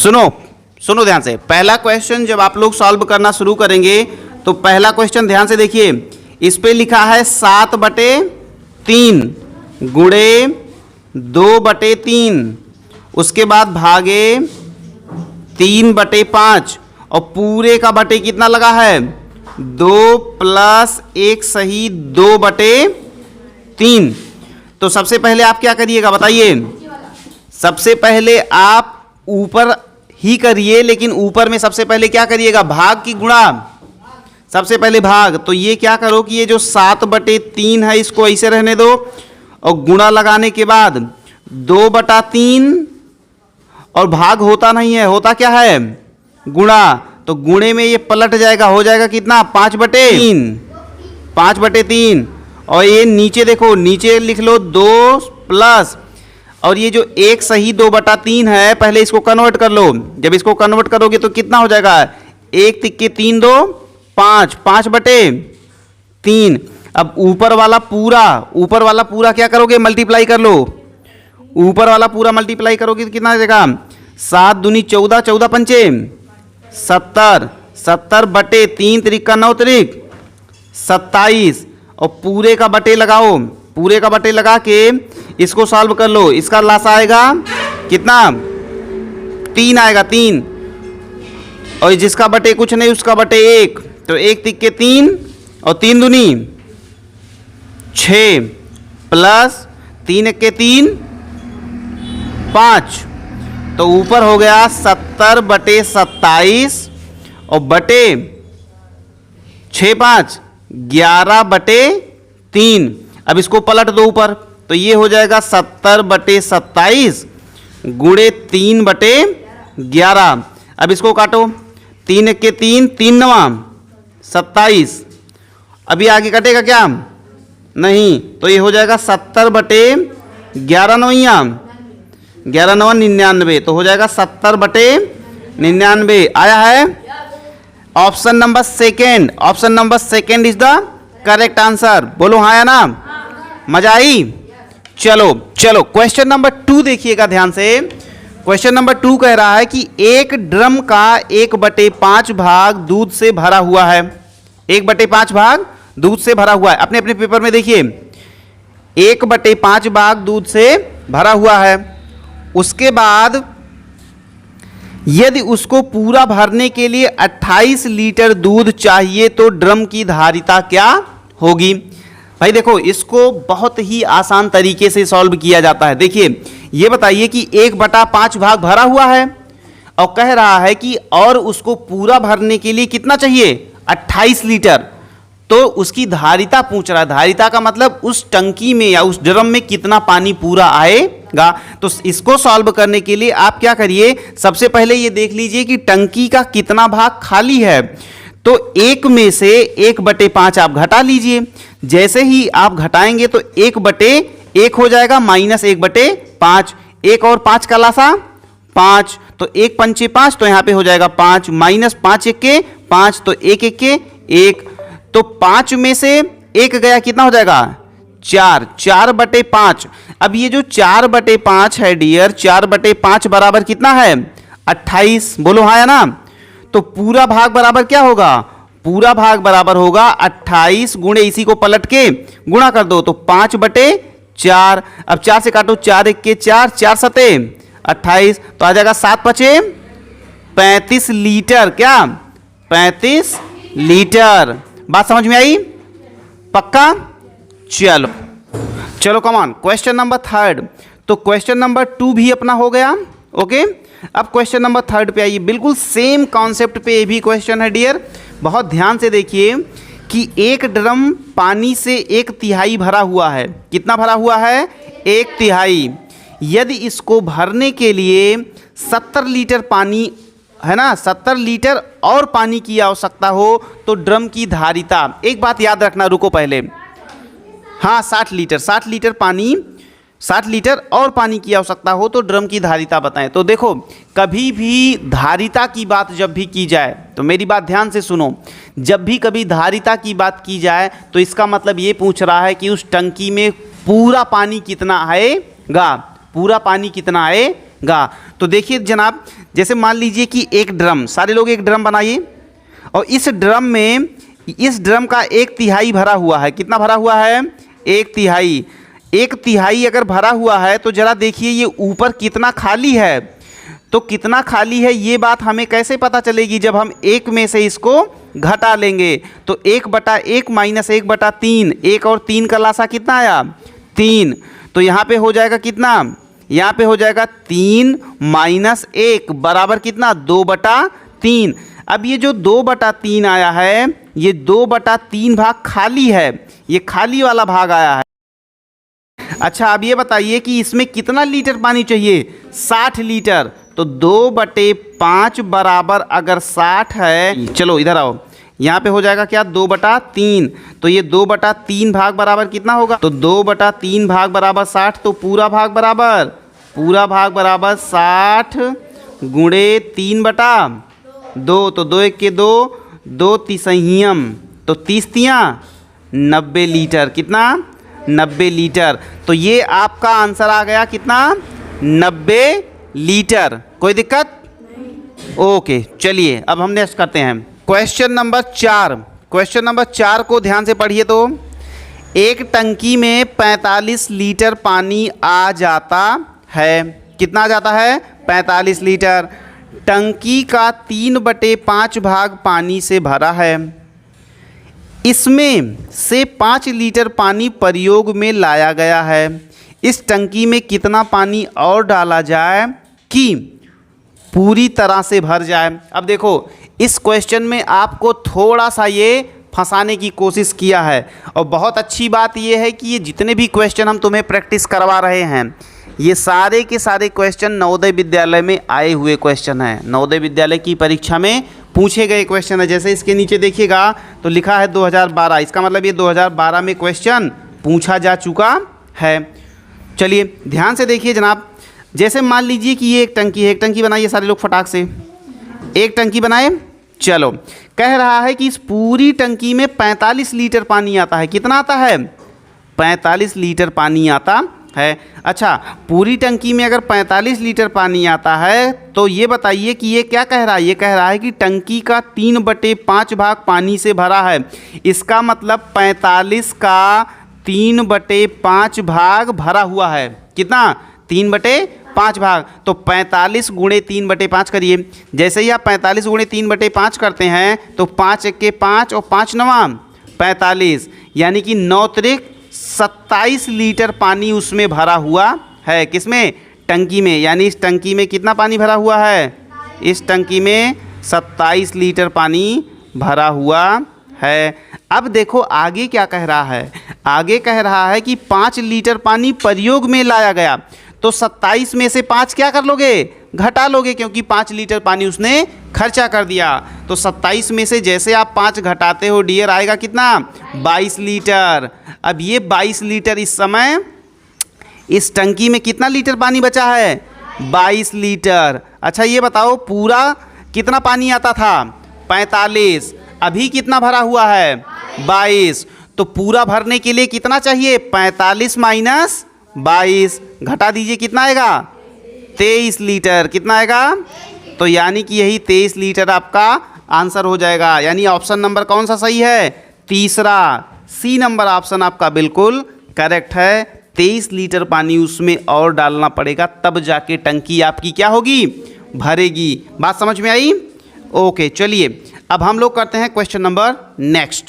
सुनो सुनो ध्यान से, पहला क्वेश्चन जब आप लोग सॉल्व करना शुरू करेंगे तो पहला क्वेश्चन ध्यान से देखिए, इस पे लिखा है 7/3 गुणे 2/3, उसके बाद भागे 3/5 और पूरे का बटे कितना लगा है 2 + 1 सही 2/3। तो सबसे पहले आप क्या करिएगा बताइए, सबसे पहले आप ऊपर ही करिए, लेकिन ऊपर में सबसे पहले क्या करिएगा, भाग की गुणा, सबसे पहले भाग। तो ये क्या करो कि ये जो 7/3 है इसको ऐसे रहने दो और गुणा लगाने के बाद 2/3 और भाग होता नहीं है, होता क्या है गुणा, तो गुणे में ये पलट जाएगा, हो जाएगा कितना 5/3, 5/3। और ये नीचे देखो, नीचे लिख लो 2 प्लस, और ये जो एक सही 2/3 है पहले इसको कन्वर्ट कर लो। जब इसको कन्वर्ट करोगे तो कितना हो जाएगा, 1 तिक्के 3 2 5, 5/3। अब ऊपर वाला पूरा क्या करोगे, मल्टीप्लाई कर लो, ऊपर वाला पूरा मल्टीप्लाई करोगे तो कितना आ जाएगा 7 दूनी 14, 14 पंचे 70, 70/3 त्रिका 9 त्रिक 27, और पूरे का बटे लगाओ, पूरे का बटे लगा के इसको सॉल्व कर लो। इसका लासा आएगा कितना 3 आएगा, 3, और जिसका बटे कुछ नहीं उसका बटे 1, तो 1 तिक्के 3 और 3 दूनी 6 प्लस 3 1 के 3 5, तो ऊपर हो गया 70/27 और बटे 6 5 11/3। अब इसको पलट दो ऊपर, तो ये हो जाएगा 70/27 गुणे 3/11। अब इसको काटो, 3 1 के 3, 3 9 27। अभी आगे कटेगा क्या, नहीं, तो ये हो जाएगा 70/11 9 11 9 99, तो हो जाएगा 70/99 आया है। Option number second, option number second is the correct answer. बोलो हाँ या ना, मजा आई। चलो चलो क्वेश्चन नंबर 2 देखिएगा ध्यान से। क्वेश्चन नंबर 2 कह रहा है कि एक ड्रम का 1/5 भाग दूध से भरा हुआ है, 1/5 भाग दूध से भरा हुआ है। अपने अपने पेपर में देखिए 1/5 भाग दूध से भरा हुआ है। उसके बाद यदि उसको पूरा भरने के लिए 28 लीटर दूध चाहिए तो ड्रम की धारिता क्या होगी। भाई देखो, इसको बहुत ही आसान तरीके से सॉल्व किया जाता है। देखिए ये बताइए कि 1/5 भाग भरा हुआ है और कह रहा है कि और उसको पूरा भरने के लिए कितना चाहिए 28 लीटर, तो उसकी धारिता पूछ रहा है। धारिता का मतलब उस टंकी में या उस ड्रम में कितना पानी पूरा आएगा। तो इसको सॉल्व करने के लिए आप क्या करिए, सबसे पहले ये देख लीजिए कि टंकी का कितना भाग खाली है, तो 1 में से 1/5 आप घटा लीजिए। जैसे ही आप घटाएंगे तो 1/1 हो जाएगा माइनस 1/5, 1 और 5 का लासा 5, तो 1 पंचे 5, तो यहाँ पे हो जाएगा 5 माइनस 5 1 के 5, तो 1 1 के 1, तो 5 में से 1 गया कितना हो जाएगा 4, 4/5। अब ये जो 4/5 है डियर, 4/5 बराबर कितना है 28। बोलो हाँ या ना। तो पूरा भाग बराबर क्या होगा, पूरा भाग बराबर होगा 28 गुणे, इसी को पलट के गुणा कर दो, तो 5/4। अब 4 से काटो, 4 1 के 4, 4 सते 28, तो आ जाएगा 7 5 35 लीटर, क्या 35 लीटर। बात समझ में आई, पक्का। चलो चलो कमान, क्वेश्चन नंबर 3। तो क्वेश्चन नंबर 2 भी अपना हो गया, ओके। अब क्वेश्चन नंबर 3 पे आइए, बिल्कुल सेम कॉन्सेप्ट पे ये भी क्वेश्चन है डियर। बहुत ध्यान से देखिए कि एक ड्रम पानी से 1/3 भरा हुआ है। कितना भरा हुआ है 1/3। यदि इसको भरने के लिए 70 लीटर पानी है ना, 70 लीटर और पानी की आवश्यकता हो तो ड्रम की धारिता, एक बात याद रखना, रुको पहले, हाँ 60 लीटर, 60 लीटर पानी, 60 लीटर और पानी की आवश्यकता हो तो ड्रम की धारिता बताएं। तो देखो, कभी भी धारिता की बात जब भी की जाए तो मेरी बात ध्यान से सुनो, जब भी कभी धारिता की बात की जाए तो इसका मतलब ये पूछ रहा है कि उस टंकी में पूरा पानी कितना आएगा, पूरा पानी कितना आएगा। तो देखिए जनाब, जैसे मान लीजिए कि एक ड्रम, सारे लोग एक ड्रम बनाइए, और इस ड्रम का 1/3 भरा हुआ है। कितना भरा हुआ है? 1/3। 1/3 अगर भरा हुआ है तो ज़रा देखिए ये ऊपर कितना खाली है। तो कितना खाली है ये बात हमें कैसे पता चलेगी? जब हम 1 में से इसको घटा लेंगे। तो 1/1 माइनस 1/3, 1 और 3 का लासा कितना आया? 3। तो यहाँ पे हो जाएगा कितना? यहाँ पे हो जाएगा 3 माइनस 1 बराबर कितना? 2/3। अब ये जो 2/3 आया है, ये 2/3 भाग खाली है, ये खाली वाला भाग आया है। अच्छा, अब ये बताइए कि इसमें कितना लीटर पानी चाहिए? 60 लीटर। तो 2/5 बराबर अगर 60 है, चलो इधर आओ, यहाँ पे हो जाएगा क्या? 2/3। तो ये 2/3 भाग बराबर कितना होगा? तो 2/3 भाग बराबर 60। तो पूरा भाग बराबर 60 गुणे 3/2। तो 2 1 के 2, 2 तिसहियम, तो 30 तियाँ 90 लीटर। कितना? 90 लीटर। तो ये आपका आंसर आ गया कितना? 90 लीटर। कोई दिक्कत? ओके, चलिए अब हम नेक्स्ट करते हैं। Question number 4। क्वेश्चन नंबर 4 को ध्यान से पढ़िए। तो एक टंकी में 45 लीटर पानी आ जाता है। कितना आ जाता है? 45 लीटर। टंकी का 3/5 भाग पानी से भरा है। इसमें से 5 लीटर पानी प्रयोग में लाया गया है। इस टंकी में कितना पानी और डाला जाए कि पूरी तरह से भर जाए? अब देखो, इस क्वेश्चन में आपको थोड़ा सा ये फंसाने की कोशिश किया है, और बहुत अच्छी बात ये है कि ये जितने भी क्वेश्चन हम तुम्हें प्रैक्टिस करवा रहे हैं, ये सारे के सारे क्वेश्चन नवोदय विद्यालय में आए हुए क्वेश्चन हैं, नवोदय विद्यालय की परीक्षा में पूछे गए क्वेश्चन है। जैसे इसके नीचे देखिएगा तो लिखा है 2012, इसका मतलब ये 2012 में क्वेश्चन पूछा जा चुका है। चलिए ध्यान से देखिए जनाब, जैसे मान लीजिए कि ये एक टंकी है। एक टंकी बनाइए सारे लोग फटाक से, एक टंकी बनाए। चलो, कह रहा है कि इस पूरी टंकी में 45 लीटर पानी आता है। कितना आता है? 45 लीटर पानी आता है। अच्छा, पूरी टंकी में अगर 45 लीटर पानी आता है तो ये बताइए कि ये क्या कह रहा है? ये कह रहा है कि टंकी का 3/5 भाग पानी से भरा है। इसका मतलब 45 का 3/5 भाग भरा हुआ है। कितना? 3/5 भाग। तो 45 गुणे 3/5 करिए। जैसे ही आप 45 गुणे 3/5 करते हैं तो 5 1 के 5 और 5 9 45, यानी कि 9 त्रिक 27 लीटर पानी उसमें भरा हुआ है। किसमें? टंकी में। यानी इस टंकी में कितना पानी भरा हुआ है? इस टंकी में 27 लीटर पानी भरा हुआ है। अब देखो आगे क्या कह रहा है। आगे कह रहा है कि 5 लीटर पानी प्रयोग में लाया गया। तो 27 में से 5 क्या कर लोगे? घटा लोगे, क्योंकि 5 लीटर पानी उसने खर्चा कर दिया। तो 27 में से जैसे आप 5 घटाते हो डियर, आएगा कितना? 22 लीटर। अब ये 22 लीटर इस समय इस टंकी में कितना लीटर पानी बचा है? 22 लीटर। अच्छा ये बताओ, पूरा कितना पानी आता था? 45। अभी कितना भरा हुआ है? 22। तो पूरा भरने के लिए कितना चाहिए? 45 माइनस 22 घटा दीजिए, कितना आएगा? 23 लीटर। कितना आएगा? तो यानी कि यही 23 लीटर आपका आंसर हो जाएगा। यानी ऑप्शन नंबर कौन सा सही है? तीसरा, सी नंबर ऑप्शन आपका बिल्कुल करेक्ट है। 23 लीटर पानी उसमें और डालना पड़ेगा, तब जाके टंकी आपकी क्या होगी? भरेगी। बात समझ में आई? ओके, चलिए अब हम लोग करते हैं क्वेश्चन नंबर नेक्स्ट।